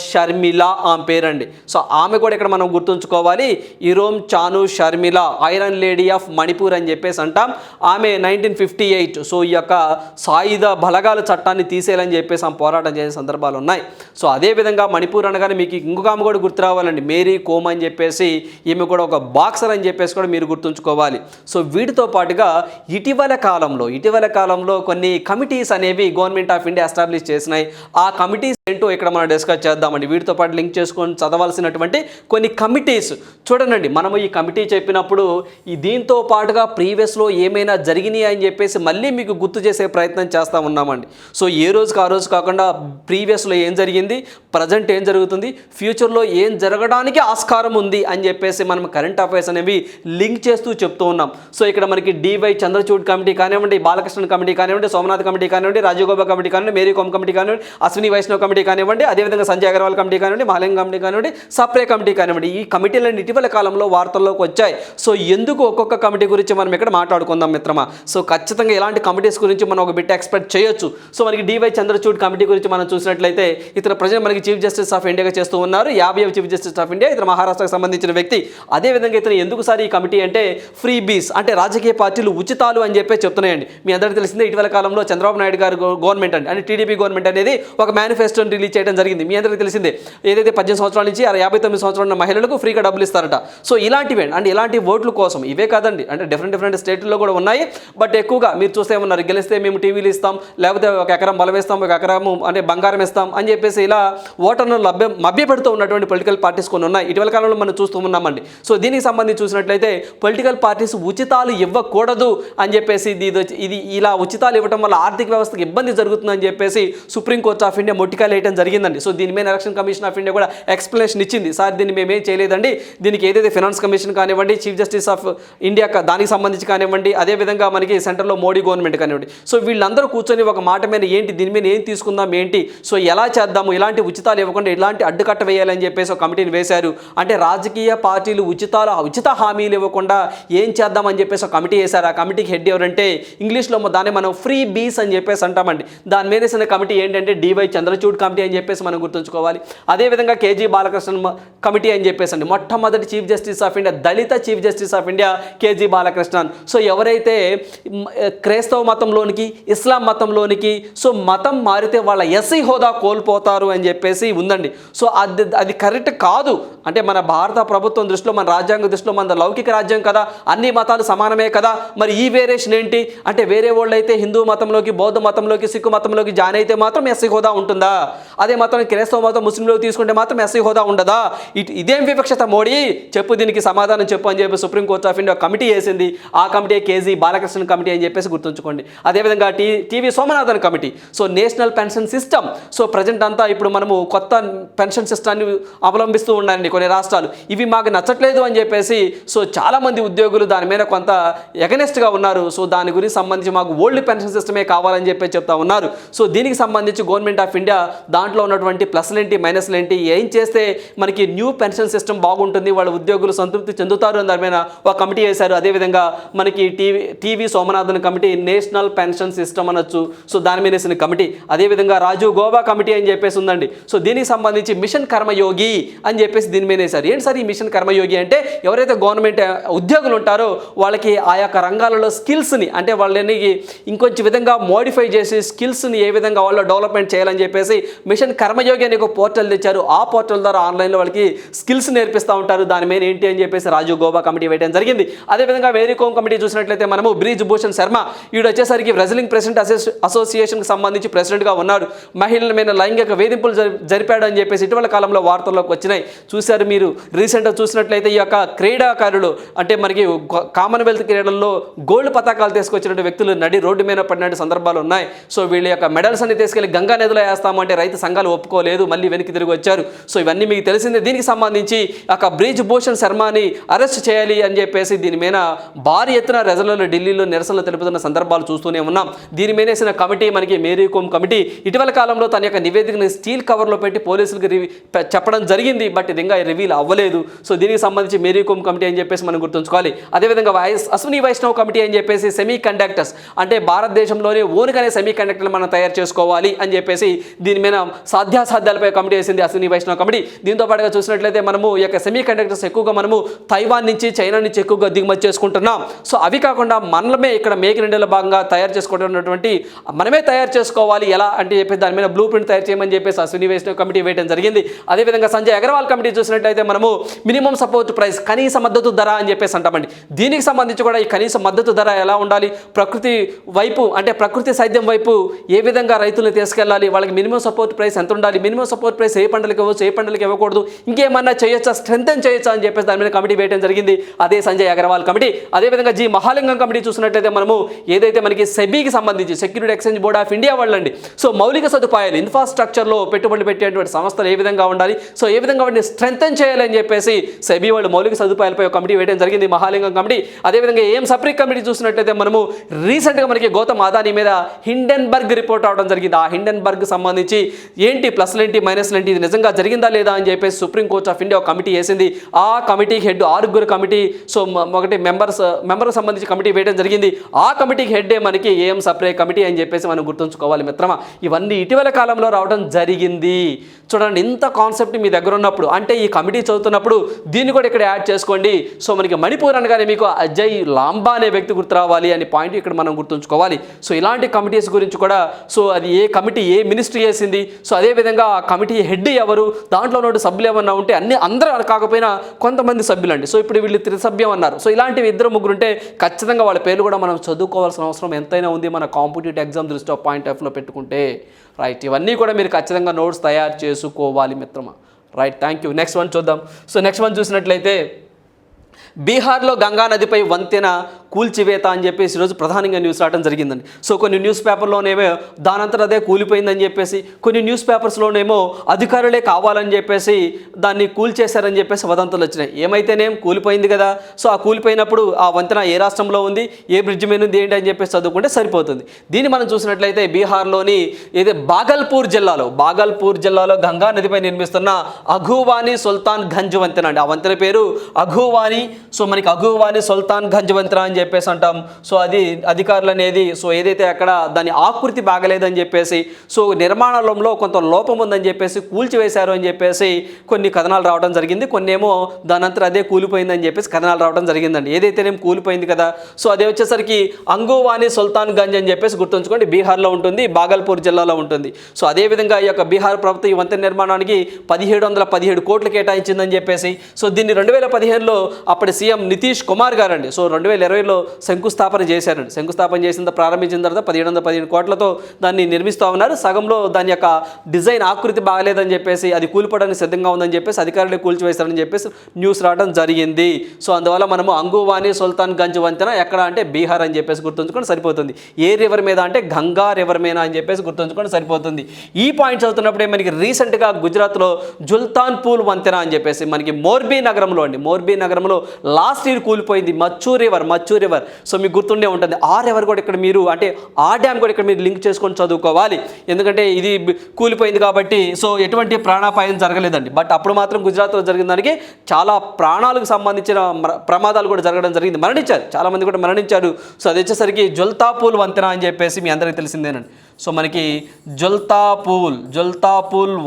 షర్మిల ఆమె పేరండి. సో ఆమె కూడా ఇక్కడ మనం గుర్తు గుర్తుంచుకోవాలి, Irom Chanu Sharmila iron lady of Manipur అని చెప్పేసి అంటాం. ఆమె 1958 సో ఈ యొక్క సాయుధ బలగాల చట్టాన్ని తీసేయాలని చెప్పేసి ఆమె పోరాటం చేసే సందర్భాలు ఉన్నాయి. సో అదేవిధంగా మణిపూర్ అనగానే మీకు ఇంకొక ఆమె కూడా గుర్తు రావాలండి, మేరీ కోమ్ అని చెప్పేసి, ఈమె కూడా ఒక బాక్సర్ అని చెప్పేసి కూడా మీరు గుర్తుంచుకోవాలి. సో వీటితో పాటుగా ఇటీవల కాలంలో కొన్ని కమిటీస్ అనేవి గవర్నమెంట్ ఆఫ్ ఇండియా ఎస్టాబ్లిష్ చేసినాయి. ఆ కమిటీస్ ఏంటో ఇక్కడ మనం డిస్కస్ చేద్దామండి. వీటితో పాటు లింక్ చేసుకొని చదవాల్సినటువంటి కొన్ని కమిటీస్ చూడండి. మనము ఈ కమిటీ చెప్పినప్పుడు దీంతో పాటుగా ప్రీవియస్లో ఏమైనా జరిగినాయి అని చెప్పేసి మళ్ళీ మీకు గుర్తు చేసే ప్రయత్నం చేస్తూ ఉన్నామండి. సో ఏ రోజుకి ఆ రోజు కాకుండా ప్రీవియస్లో ఏం జరిగింది, ప్రజెంట్ ఏం జరుగుతుంది, ఫ్యూచర్లో ఏం జరగడానికి ఆస్కారం ఉంది అని చెప్పేసి మనం కరెంట్ అఫైర్స్ అనేవి లింక్ చేస్తూ చెప్తూ ఉన్నాం. సో ఇక్కడ మనకి డివై చంద్రచూడ్ కమిటీ కానివ్వండి, బాలకృష్ణన్ కమిటీ కానివ్వండి, సోమనాథ్ కమిటీ కానివ్వండి, రాజీవ్ గౌబా కమిటీ కానివ్వండి, మేరీ కోమ్ కమిటీ కానివ్వండి, అశ్విని వైష్ణవ్ కమిటీ కానివ్వండి, అదేవిధంగా సంజయ్ అగర్వాల్ కమిటీ కానివ్వండి, మహాలింగ కమిటీ కానివ్వండి, సప్రే కమిటీ కానివ్వండి, ఈ కమిటీలన్నీ ఇటీవల కాలంలో వార్తల్లోకి వచ్చాయి. సో ఎందుకు ఒక్కొక్క కమిటీ గురించి మనం ఇక్కడ మాట్లాడుకుందాం మిత్రమా. సో ఖచ్చితంగా ఇలాంటి కమిటీస్ గురించి మనం ఒక బిట్ ఎక్స్పెక్ట్ చేయొచ్చు. సో మనకి డివై చంద్రచూడ్ కమిటీ గురించి మనం చూసినట్లయితే ఇతర ప్రజలు మనకి చీఫ్ జస్టిస్ ఆఫ్ ఇండియాగా చేస్తూ ఉన్నారు, 50వ చీఫ్ జస్టిస్ ఆఫ్ ఇండియా, ఇతర మహారాష్ట్రకు సంబంధించిన వ్యక్తి. అదేవిధంగా ఇతను ఎందుకు సార్ ఈ కమిటీ అంటే ఫ్రీ బీస్ అంటే రాజకీయ పార్టీలు ఉచితాలు అని చెప్పి చెప్తున్నాయండి. మీ అందరికీ తెలిసిందే ఇటీవల కాలంలో చంద్రబాబు నాయుడు గారు గవర్నమెంట్ అంటే టీడీపీ గవర్నమెంట్ అనేది ఒక మేనిఫెస్టోని రిలీజ్ చేయడం జరిగింది. మీ అందరికీ తెలిసిందే, ఏదైతే 18 సంవత్సరాల నుంచి 59 సంవత్సరాల ఉన్న మహిళలకు ఫ్రీగా డబ్బులు ఇస్తారట. సో ఇలాంటివే అంటే ఇలాంటి ఓట్ల కోసం ఇవే కాదండి, అంటే డిఫరెంట్ స్టేట్లో కూడా ఉన్నాయి. బట్ ఎక్కువగా మీరు చూస్తే ఏమన్నారు, గెలిస్తే మేము టీవీలు ఇస్తాం, లేకపోతే ఒక ఎకరం బలం ఇస్తాం, ఒక ఎకరం అంటే బంగారం ఇస్తాం అని చెప్పేసి ఇలా ఓటర్ను మభ్యపెడుతూ ఉన్నటువంటి పొలిటికల్ పార్టీస్ కొన్ని ఉన్నాయి. ఇటీవల కాలంలో మనం చూస్తూ ఉన్నామండి. సో దీనికి సంబంధించి చూసినట్లయితే పొలిటికల్ పార్టీస్ ఉచితాలు ఇవ్వకూడదు అని చెప్పేసి ఇది ఇలా ఉచితాలు ఇవ్వడం వల్ల ఆర్థిక వ్యవస్థకు ఇబ్బంది జరుగుతుందని చెప్పేసి సుప్రీంకోర్టు ఆఫ్ ఇండియా మొట్టికాయలు వేయడం జరిగిందండి. సో దీని మీద ఎలక్షన్ కమిషన్ ఆఫ్ ఇండియా కూడా ఎక్స్ప్లెనేషన్ ఇచ్చింది. సార్ దీన్ని మేమేం చేయలేదండి, దీనికి ఏదైతే ఫైనాన్స్ కమిషన్ కానివ్వండి, చీఫ్ జస్టిస్ ఆఫ్ ఇండియా దానికి సంబంధించి కానివ్వండి, అదేవిధంగా మనకి సెంటర్లో మోడీ గవర్నమెంట్ కానివ్వండి, సో వీళ్ళందరూ కూర్చొని ఒక మాట మీద ఏంటి దీని మీద ఏం తీసుకుందాం ఏంటి, సో ఎలా చేద్దాము, ఇలాంటి ఉచితాలు ఇవ్వకుండా ఇలాంటి అడ్డుకట్ట వేయాలని చెప్పేసి ఒక కమిటీని వేశారు. అంటే రాజకీయ పార్టీలు ఉచిత హామీలు ఇవ్వకుండా ఏం చేద్దామని చెప్పేసి ఒక కమిటీ వేశారు. ఆ కమిటీకి హెడ్ ఎవరంటే ఇంగ్లీష్లో దాన్ని మనం ఫ్రీ బీస్ అని చెప్పేసి అంటామండి. దాని మీద వేసిన కమిటీ ఏంటంటే డివై చంద్రచూడ్ కమిటీ అని చెప్పేసి మనం గుర్తుంచుకోవాలి. అదేవిధంగా కేజీ బాలకృష్ణన్ కమిటీ అని చెప్పేసి అండి, మొట్టమొదటి చీఫ్ జస్టిస్ ఆఫ్ ఇండియా, దళిత chief justice of India K G Balakrishnan. So ఎవరైతే క్రైస్తవ మతంలోనికి, ఇస్లాం మతంలోనికి సో మతం మారితే వాళ్ళ ఎస్సీ హోదా కోల్పోతారు అని చెప్పేసి ఉందండి. సో అది కరెక్ట్ కాదు. అంటే మన భారత ప్రభుత్వం దృష్టిలో, మన రాజ్యాంగ దృష్టిలో మన లౌకిక రాజ్యం కదా, అన్ని మతాలు సమానమే కదా, మరి ఈ వేరియేషన్ ఏంటి అంటే వేరే వాళ్ళు అయితే హిందూ మతంలోకి, బౌద్ధ మతంలోకి, సిక్కు మతంలోకి జాయిన్ అయితే మాత్రం ఎస్సీ హోదా ఉంటుందా, అదే మతం క్రైస్తవ మతం ముస్లింలోకి తీసుకుంటే మాత్రం ఎస్సీ హోదా ఉండదా? ఇదేం వివక్షత మోడీ, చెప్పు దీనికి సమాధానం చెప్పు అని చెప్పి సుప్రీంకోర్టు ఆఫ్ ఇండియా కమిటీ వేసింది. ఆ కమిటీ కేజీ బాలకృష్ణన్ కమిటీ అని చెప్పేసి గుర్తుంచుకోండి. అదేవిధంగా TV Somanathan committee, so national pension system. So present అంతా ఇప్పుడు మనము కొత్త పెన్షన్ సిస్టాన్ని అవలంబిస్తూ ఉన్నాయండి కొన్ని రాష్ట్రాలు. ఇవి మాకు నచ్చట్లేదు అని చెప్పేసి సో చాలామంది ఉద్యోగులు దాని మీద కొంత ఎగనెస్ట్గా ఉన్నారు. సో దాని గురించి సంబంధించి మాకు ఓల్డ్ పెన్షన్ సిస్టమే కావాలని చెప్పి చెప్తా ఉన్నారు. సో దీనికి సంబంధించి గవర్నమెంట్ ఆఫ్ ఇండియా దాంట్లో ఉన్నటువంటి ప్లస్లు ఏంటి, మైనస్లు ఏంటి, ఏం చేస్తే మనకి న్యూ పెన్షన్ సిస్టమ్ బాగుంటుంది, వాళ్ళ ఉద్యోగులు సంతృప్తి చెందుతారు అని దాని మీద ఒక కమిటీ వేశారు. అదేవిధంగా మనకి TV Somanathan committee national pension system అనొచ్చు. సో దాని మీద వేసిన కమిటీ. అదేవిధంగా రాజీవ్ గౌబా కమిటీ అని చెప్పేసి ఉందండి. సో దీనికి సంబంధించి మిషన్ కర్మయోగి అని చెప్పేసి దీని మీద వేశారు. ఏంటి సార్ ఈ మిషన్ కర్మయోగి అంటే ఎవరైతే గవర్నమెంట్ ఉద్యోగులు ఉంటారో వాళ్ళకి ఆ యొక్క రంగాలలో స్కిల్స్ని అంటే వాళ్ళని ఇంకొంచెం విధంగా మోడిఫై చేసి స్కిల్స్ని ఏ విధంగా వాళ్ళు డెవలప్మెంట్ చేయాలని చెప్పేసి మిషన్ కర్మయోగి అనే ఒక పోర్టల్ తెచ్చారు. ఆ పోర్టల్ ద్వారా ఆన్లైన్లో వాళ్ళకి స్కిల్స్ నేర్పిస్తూ ఉంటారు. దాని మీద ఏంటి అని చెప్పేసి రాజీవ్ గౌబా కమిటీ వేయడం జరిగింది. అదేవిధంగా మేరీ కోమ్ కమిటీ చూసినట్లయితే మనము బ్రిజ్ భూషణ్ శర్మ, వీడు వచ్చేసరికి రెజ్లింగ్ ప్రెసిడెంట్ అసోసియేషన్కి సంబంధించి ప్రెసిడెంట్గా ఉన్నాడు. మహిళల మీద లైంగిక వేధింపులు జరిపాడు అని చెప్పేసి ఇటీవల కాలంలో వార్తల్లోకి వచ్చినాయి. చూశారు మీరు రీసెంట్గా చూసినట్లయితే ఈ యొక్క క్రీడాకారులు అంటే మనకి కామన్వెల్త్ క్రీడల్లో గోల్డ్ పతాకాలు తీసుకొచ్చినటువంటి వ్యక్తులు నడి రోడ్డు మీద పడిన సందర్భాలు ఉన్నాయి. సో వీళ్ళ యొక్క మెడల్స్ అన్ని తీసుకెళ్లి గంగా నదిలో వేస్తామంటే రైతు సంఘాలు ఒప్పుకోలేదు, మళ్ళీ వెనక్కి తిరిగి వచ్చారు. సో ఇవన్నీ మీకు తెలిసిందే. దీనికి సంబంధించి ఒక బ్రిజ్ భూషణ్ శర్మని అరెస్ట్ చేయాలి అని చెప్పేసి దీని మీద భారీ ఎత్తున ప్రజలలో ఢిల్లీలో నిరసనలు తెలుపుతున్న సందర్భాలు చూస్తూనే ఉన్నాం. దీని మీద వేసిన కమిటీ మనకి మేరీ కోమ్ కమిటీ ఇటీవల కాలంలో తన యొక్క నివేదికను స్టీల్ కవర్లో పెట్టి పోలీసులకు చెప్పడం జరిగింది. బట్ ఇది ఇంకా రివీల్ అవ్వలేదు. సో దీనికి సంబంధించి మేరీ కోమ్ కమిటీ అని చెప్పేసి మనం గుర్తుంచుకోవాలి. అదేవిధంగా అశ్విని వైష్ణవ్ కమిటీ అని చెప్పేసి సెమీ కండక్టర్స్ అంటే భారతదేశంలోనే ఓన్గానే సెమీ కండక్టర్లు మనం తయారు చేసుకోవాలి అని చెప్పేసి దీని మీద సాధ్యాసాధ్యాలపై కమిటీ వేసింది అశ్విని వైష్ణవ్ కమిటీ. దీంతో పాటుగా చూసినట్లయితే మనము ఈ యొక్క సెమీ కండక్టర్స్ ఎక్కువగా మనము తైవాన్ నుంచి, చైనా నుంచి ఎక్కువగా దిగుమతి చేసుకుంటున్నాం. సో అవి కాకుండా మనమే ఇక్కడ మేక్ ఇన్ ఇండియాలో భాగంగా తయారు చేసుకుంటున్నటువంటి మనమే తయారు చేసుకోవాలి ఎలా అంటే చెప్పి దాని మీద బ్లూ ప్రింట్ తయారు చేయమని చెప్పేసి అశ్విని వైష్ణవ్ కమిటీ వేయడం జరిగింది. అదేవిధంగా సంజయ్ అగర్వాల్ కమిటీ చూసినట్లయితే మనము మినిమం సపోర్ట్ ప్రైస్, కనీస మద్దతు ధర అని చెప్పేసి అంటామండి. దీనికి సంబంధించి కూడా ఈ కనీస మద్దతు ధర ఎలా ఉండాలి, ప్రకృతి వైపు అంటే ప్రకృతి సేద్యం వైపు ఏ విధంగా రైతులను తీసుకెళ్ళాలి, వాళ్ళకి మినిమం సపోర్ట్ ప్రైస్ ఎంత ఉండాలి, మినిమం సపోర్ట్ ప్రైస్ ఏ పంటలకు ఇవ్వచ్చు, ఏ పంటలకు ఇవ్వకూడదు, ఇంకేమన్నా చేయొచ్చా, స్ట్రెంథెన్ చేయొచ్చా అని చెప్పేసి దాని మీద కమిటీ వేయడం జరిగింది. అదే సంజయ్ అగర్వాల్ కమిటీ. అదేవిధంగా జి మహాలింగం కమిటీ చూసినట్లయితే మనము ఏదైతే మనకి సెబీకి సంబంధించి security exchange board of India వాళ్ళండి. సో మౌలిక సదుపాయాలు ఇన్ఫ్రాస్ట్రక్చర్లో పెట్టుబడులు పెట్టేటువంటి సంస్థలు ఏ విధంగా ఉండాలి, సో ఏ విధంగా వాటిని స్ట్రెంథెన్ చేయాలని చెప్పేసి సెబీ వాళ్ళు మౌలిక సదుపాయాలపై ఒక కమిటీ వేయడం జరిగింది, మహాలింగం కమిటీ. అదేవిధంగా ఏం సప్రీక్ కమిటీ చూసినట్లయితే మనము రీసెంట్గా మనకి గౌతమ్ అదానీ మీద హిండెన్బర్గ్ రిపోర్ట్ అవడం జరిగింది. ఆ హిండెన్బర్గ్ సంబంధించి ఏంటి ప్లస్లు ఏంటి మైనస్లు ఏంటి, ఇది నిజంగా జరిగిందా లేదా అని చెప్పేసి సుప్రీం కోర్ట్ ఆఫ్ ఇండియా ఒక కమిటీ వేసింది. ఆ కమిటీకి హెడ్ 6 కమిటీ, సో ఒకటి మెంబర్కి సంబంధించి కమిటీ వేయడం జరిగింది. ఆ కమిటీకి హెడ్డే మనకి ఏఎం సప్రే కమిటీ అని చెప్పేసి మనం గుర్తుంచుకోవాలి మిత్రమా. ఇవన్నీ ఇటీవల కాలంలో రావడం జరిగింది. చూడండి, ఇంత కాన్సెప్ట్ మీ దగ్గర ఉన్నప్పుడు అంటే ఈ కమిటీ చదువుతున్నప్పుడు దీన్ని కూడా ఇక్కడ యాడ్ చేసుకోండి. సో మనకి మణిపూర్ అనగానే మీకు అజయ్ లాంబా అనే వ్యక్తి గుర్తు రావాలి అనే పాయింట్ ఇక్కడ మనం గుర్తుంచుకోవాలి. సో ఇలాంటి కమిటీస్ గురించి కూడా, సో అది ఏ కమిటీ ఏ మినిస్ట్రీ చేసింది, సో అదేవిధంగా ఆ కమిటీ హెడ్ ఎవరు, దాంట్లో ఉన్న సభ్యులు ఏమన్నా ఉంటే అందరూ కాకపోయినా కొంతమంది సభ్యులు అండి. సో ఇప్పుడు వీళ్ళు త్రిసభ్యం అన్నారు. సో ఇలాంటివి 2-3 ఉంటే ఖచ్చితంగా వాళ్ళ పేర్లు కూడా మనం చదువుకోవాల్సిన అవసరం ఎంతైనా ఉంది మన కాంపిటేటివ్ ఎగ్జామ్ దృష్ట్యా పాయింట్ ఆఫ్లో పెట్టుకుంటే. రైట్, ఇవన్నీ కూడా మీరు ఖచ్చితంగా నోట్స్ తయారు చేసుకోవాలి మిత్రమా. Right, thank you. Next one చూద్దాం. సో నెక్స్ట్ వన్ చూసినట్లయితే బీహార్లో గంగా నదిపై వంతెన కూల్చివేత అని చెప్పేసి ఈరోజు ప్రధానంగా న్యూస్ రావడం జరిగిందండి. సో కొన్ని న్యూస్ పేపర్లోనేమో దానంతట అదే కూలిపోయిందని చెప్పేసి, కొన్ని న్యూస్ పేపర్స్లోనేమో అధికారులే కావాలని చెప్పేసి దాన్ని కూల్చేశారని చెప్పేసి వదంతులు వచ్చినాయి. ఏమైతేనేం కూలిపోయింది కదా, సో ఆ కూలిపోయినప్పుడు ఆ వంతెన ఏ రాష్ట్రంలో ఉంది, ఏ బ్రిడ్జ్ మీద ఉంది ఏంటి అని చెప్పేసి చదువుకుంటే సరిపోతుంది. దీన్ని మనం చూసినట్లయితే బీహార్లోని ఏదే బాగల్పూర్ జిల్లాలో గంగా నదిపై నిర్మిస్తున్న అఘువాని సుల్తాన్ గంజ్ వంతెన అండి. ఆ వంతెన పేరు అఘువాని. సో మనకి అఘువాని సుల్తాన్ గంజ్ వంతెన అని చెప్పేసి అంటాం. సో అది అధికారులు అనేది, సో ఏదైతే అక్కడ దాని ఆకృతి బాగలేదని చెప్పేసి, సో నిర్మాణంలో కొంత లోపం ఉందని చెప్పేసి కూల్చివేశారు అని చెప్పేసి కొన్ని కథనాలు రావడం జరిగింది. కొన్ని ఏమో దానంతరం అదే కూలిపోయిందని చెప్పేసి కథనాలు రావడం జరిగిందండి. ఏదైతేనేం కూలిపోయింది కదా, సో అదే వచ్చేసరికి అంగువాని సుల్తాన్ గంజ్ అని చెప్పేసి గుర్తుంచుకోండి, బీహార్లో ఉంటుంది, బాగల్పూర్ జిల్లాలో ఉంటుంది. సో అదేవిధంగా ఈ యొక్క బీహార్ ప్రభుత్వం ఈ వంతెన నిర్మాణానికి 1717 కోట్లు కేటాయించిందని చెప్పేసి, సో దీన్ని 2015లో అప్పటి సీఎం నితీష్ కుమార్ గారు అండి, సో 2020లో శంకుస్థాపన చేశారండి. శంకుస్థాపన చేసిన ప్రారంభించిన తర్వాత 1715 కోట్లతో దాన్ని నిర్మిస్తూ ఉన్నారు. సగంలో దాని యొక్క డిజైన్ ఆకృతి బాగలేదని చెప్పేసి, అది కూలిపోవడానికి సిద్ధంగా ఉందని చెప్పేసి అధికారులు కూల్చివేశారని చెప్పేసి న్యూస్ రావడం జరిగింది. సో అందువల్ల మనము అంగువాని సుల్తాన్ గంజ్ వంతెన ఎక్కడ అంటే బీహార్ అని చెప్పేసి గుర్తుంచుకొని సరిపోతుంది. ఏ రివర్ మీద అంటే గంగా రివర్ మీద అని చెప్పేసి గుర్తుంచుకొని సరిపోతుంది. ఈ పాయింట్స్ అవుతున్నప్పుడే మనకి రీసెంట్గా గుజరాత్లో జుల్తాన్పూర్ వంతెన అని చెప్పేసి మనకి మోర్బీ నగరంలో లాస్ట్ ఇయర్ కూలిపోయింది మచ్చూ రివర్. సో మీకు గుర్తుండే ఉంటుంది. ఆ రివర్ కూడా ఇక్కడ మీరు అంటే ఆ డ్యామ్ కూడా ఇక్కడ మీరు లింక్ చేసుకొని చదువుకోవాలి. ఎందుకంటే ఇది కూలిపోయింది కాబట్టి సో ఎటువంటి ప్రాణాపాయం జరగలేదండి. బట్ అప్పుడు మాత్రం గుజరాత్లో జరిగిన దానికి చాలా ప్రాణాలకు సంబంధించిన ప్రమాదాలు కూడా జరగడం జరిగింది, మరణించారు, చాలామంది కూడా మరణించారు. సో అది వచ్చేసరికి జుల్తాపూల్ వంతెన అని చెప్పేసి మీ అందరికీ తెలిసిందేనండి. సో మనకి జుల్తాపూల్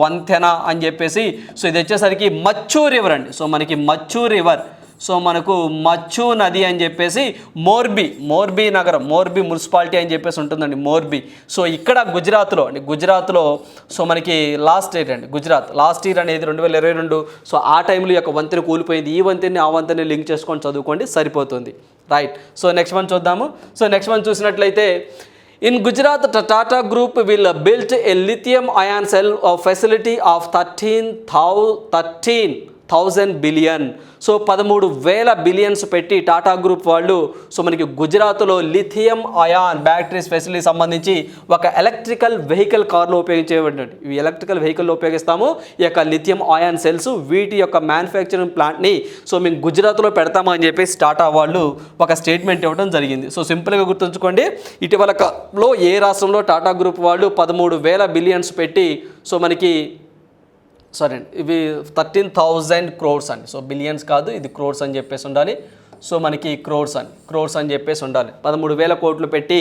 వంతెన అని చెప్పేసి, సో ఇది వచ్చేసరికి మచ్చూ రివర్ అండి. సో మనకి మచ్చూ రివర్, సో మనకు మచ్చూ నది అని చెప్పేసి మోర్బీ నగరం, మోర్బీ మున్సిపాలిటీ అని చెప్పేసి ఉంటుందండి, మోర్బీ. సో ఇక్కడ గుజరాత్లో సో మనకి లాస్ట్ ఇయర్ అనేది 2022. సో ఆ టైంలో యొక్క వంతెన కూలిపోయింది. ఈ వంతెన్ని ఆ వంతెన్ని లింక్ చేసుకొని చదువుకోండి సరిపోతుంది. రైట్, సో నెక్స్ట్ వన్ చూద్దాము. సో నెక్స్ట్ వన్ చూసినట్లయితే in Gujarat, Tata Group will build a lithium ion cell facility of 13,000 billion. So 13,000 billions పెట్టి టాటా గ్రూప్ వాళ్ళు సో మనకి గుజరాత్లో లిథియం అయాన్ బ్యాటరీస్ ఫెసిలిటీ సంబంధించి ఒక ఎలక్ట్రికల్ వెహికల్ కార్లో ఉపయోగించేటువంటి ఇవి ఎలక్ట్రికల్ వెహికల్లో ఉపయోగిస్తాము ఈ యొక్క లిథియం అయాన్ సెల్స్. వీటి యొక్క మ్యానుఫ్యాక్చరింగ్ ప్లాంట్ని సో మేము గుజరాత్లో పెడతాము అని చెప్పేసి టాటా వాళ్ళు ఒక స్టేట్మెంట్ ఇవ్వడం జరిగింది. సో సింపుల్గా గుర్తుంచుకోండి, ఇటీవలలో ఏ రాష్ట్రంలో టాటా గ్రూప్ వాళ్ళు 13,000 బిలియన్స్ పెట్టి సో మనకి ఇవి 13,000 crores అండి. సో బిలియన్స్ కాదు, ఇది క్రోర్స్ అని చెప్పేసి ఉండాలి. సో మనకి క్రోర్స్ అని చెప్పేసి ఉండాలి. 13,000 కోట్లు పెట్టి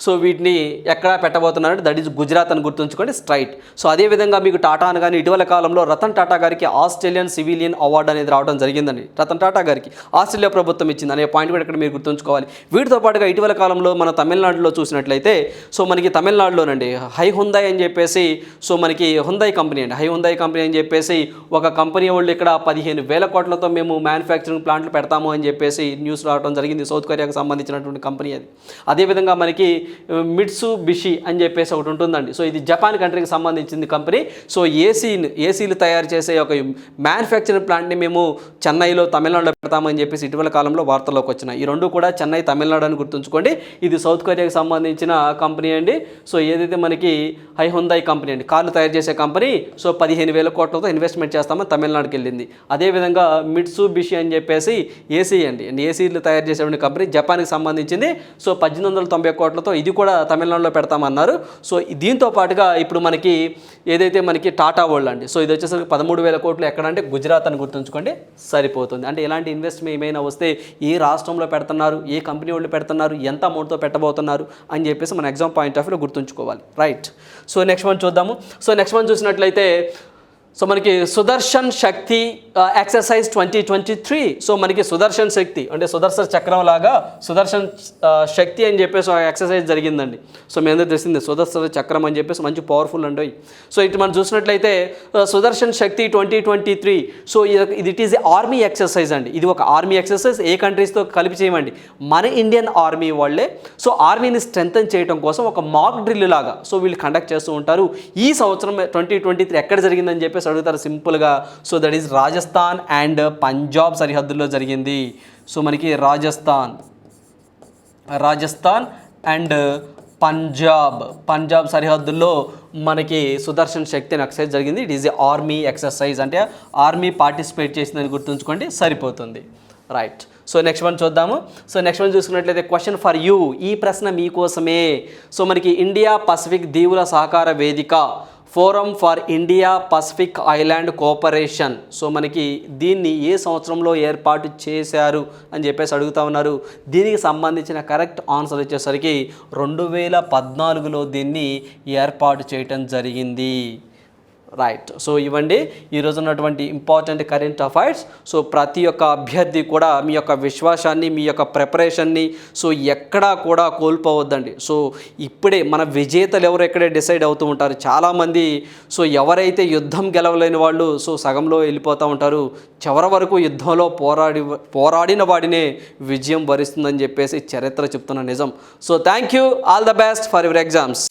సో వీటిని ఎక్కడ పెట్టబోతున్నారంటే దట్ ఈజ్ గుజరాత్ అని గుర్తుంచుకోండి, స్ట్రైట్. సో అదేవిధంగా మీకు టాటా అని కానీ ఇటీవల కాలంలో రతన్ టాటా గారికి ఆస్ట్రేలియన్ సివిలియన్ అవార్డు అనేది రావడం జరిగిందండి. రతన్ టాటా గారికి ఆస్ట్రేలియా ప్రభుత్వం ఇచ్చింది అనే పాయింట్ కూడా ఇక్కడ మీరు గుర్తుంచుకోవాలి. వీటితో పాటుగా ఇటీవల కాలంలో మన తమిళనాడులో చూసినట్లయితే సో మనకి తమిళనాడులోనండి హై హుందాయ్ అని చెప్పేసి సో మనకి హుందాయ్ కంపెనీ అని చెప్పేసి ఒక కంపెనీ వాళ్ళు ఇక్కడ 15,000 కోట్లతో మేము మ్యానుఫ్యాక్చరింగ్ ప్లాంట్లు పెడతాము అని చెప్పేసి న్యూస్ రావడం జరిగింది. సౌత్ కొరియాకు సంబంధించినటువంటి కంపెనీ అది. అదేవిధంగా మనకి మిట్సుబిషి అని చెప్పేసి ఒకటి ఉంటుందండి. సో ఇది జపాన్ కంట్రీకి సంబంధించింది కంపెనీ. సో ఏసీలు తయారు చేసే ఒక మ్యానుఫ్యాక్చరింగ్ ప్లాంట్ని మేము చెన్నైలో తమిళనాడులో పెడతామని చెప్పేసి ఇటీవల కాలంలో వార్తల్లోకి వచ్చినాయి. ఈ రెండు కూడా చెన్నై తమిళనాడు అని గుర్తుంచుకోండి. ఇది సౌత్ కొరియాకి సంబంధించిన కంపెనీ అండి. సో ఏదైతే మనకి హై హుందాయ్ కంపెనీ అండి, కార్లు తయారు చేసే కంపెనీ, సో 15,000 కోట్లతో ఇన్వెస్ట్మెంట్ చేస్తామని తమిళనాడుకి వెళ్ళింది. అదేవిధంగా మిట్సుబిషి అని చెప్పేసి ఏసీలు తయారు చేసేటువంటి కంపెనీ జపాన్కి సంబంధించింది. సో 1,890 కోట్లతో ఇది కూడా తమిళనాడులో పెడతామన్నారు. సో దీంతో పాటుగా ఇప్పుడు మనకి ఏదైతే మనకి టాటా వరల్డ్ అండి, సో ఇది వచ్చేసరికి 13,000 కోట్లు ఎక్కడంటే గుజరాత్ అని గుర్తుంచుకోండి, సరిపోతుంది. అంటే ఇలాంటి ఇన్వెస్ట్మెంట్ ఏమైనా వస్తే ఏ రాష్ట్రంలో పెడుతున్నారు, ఏ కంపెనీ వాళ్ళు పెడుతున్నారు, ఎంత అమౌంట్తో పెట్టబోతున్నారు అని చెప్పేసి మన ఎగ్జామ్ పాయింట్ ఆఫ్ వ్యూలో గుర్తుంచుకోవాలి, రైట్. సో నెక్స్ట్ వన్ చూద్దాము. సో నెక్స్ట్ వన్ చూసినట్లయితే సో మనకి సుదర్శన్ శక్తి ఎక్సర్సైజ్ 2023. సో మనకి సుదర్శన్ శక్తి అంటే సుదర్శన చక్రం లాగా సుదర్శన్ శక్తి అని చెప్పేసి ఒక ఎక్సర్సైజ్ జరిగిందండి. సో మీ అందరూ తెలిసింది సుదర్శన చక్రం అని చెప్పేసి మంచి పవర్ఫుల్ అండి. సో ఇటు మనం చూసినట్లయితే సుదర్శన్ శక్తి 2023. So it is army exercise అండి. ఇది ఒక ఆర్మీ ఎక్సర్సైజ్. ఏ కంట్రీస్తో కలిపి చేయమండి, మన ఇండియన్ ఆర్మీ వాళ్ళే. సో ఆర్మీని స్ట్రెంథన్ చేయడం కోసం ఒక మాక్ డ్రిల్ లాగా సో వీళ్ళు కండక్ట్ చేస్తూ ఉంటారు. ఈ సంవత్సరం 2023 ఎక్కడ జరిగిందని చెప్పేసి అడుగుతారు సింపుల్గా. So that is Rajasthan and Punjab సరిహద్దుల్లో జరిగింది. సో మనకి రాజస్థాన్ అండ్ పంజాబ్ సరిహద్దుల్లో మనకి సుదర్శన్ శక్తి అని ఎక్సర్సైజ్ జరిగింది. It is a army exercise, అంటే ఆర్మీ పార్టిసిపేట్ చేసిందని గుర్తుంచుకోండి, సరిపోతుంది, రైట్. సో నెక్స్ట్ వన్ చూద్దాము. సో నెక్స్ట్ వన్ చూసుకున్నట్లయితే క్వశ్చన్ ఫర్ యూ, ఈ ప్రశ్న మీకోసమే. సో మనకి ఇండియా పసిఫిక్ దీవుల సహకార వేదిక, forum for India Pacific island cooperation. So మనకి దీన్ని ఏ సంవత్సరంలో ఏర్పాటు చేశారు అని చెప్పేసి అడుగుతా ఉన్నారు. దీనికి సంబంధించిన కరెక్ట్ ఆన్సర్ వచ్చేసరికి 2014లో దీన్ని ఏర్పాటు చేయటం జరిగింది, రైట్. సో ఇవ్వండి ఈరోజు ఉన్నటువంటి ఇంపార్టెంట్ కరెంట్ అఫైర్స్. సో ప్రతి ఒక్క అభ్యర్థి కూడా మీ యొక్క విశ్వాసాన్ని, మీ యొక్క ప్రిపరేషన్ని సో ఎక్కడా కూడా కోల్పోవద్దండి. సో ఇప్పుడే మన విజేతలు ఎవరు ఎక్కడే డిసైడ్ అవుతూ ఉంటారు. చాలామంది సో ఎవరైతే యుద్ధం గెలవలేని వాళ్ళు సో సగంలో వెళ్ళిపోతూ ఉంటారు. చివరి వరకు యుద్ధంలో పోరాడిన వాడినే విజయం వరిస్తుందని చెప్పేసి చరిత్ర చెప్తున్న నిజం. So thank you, all the best for your exams.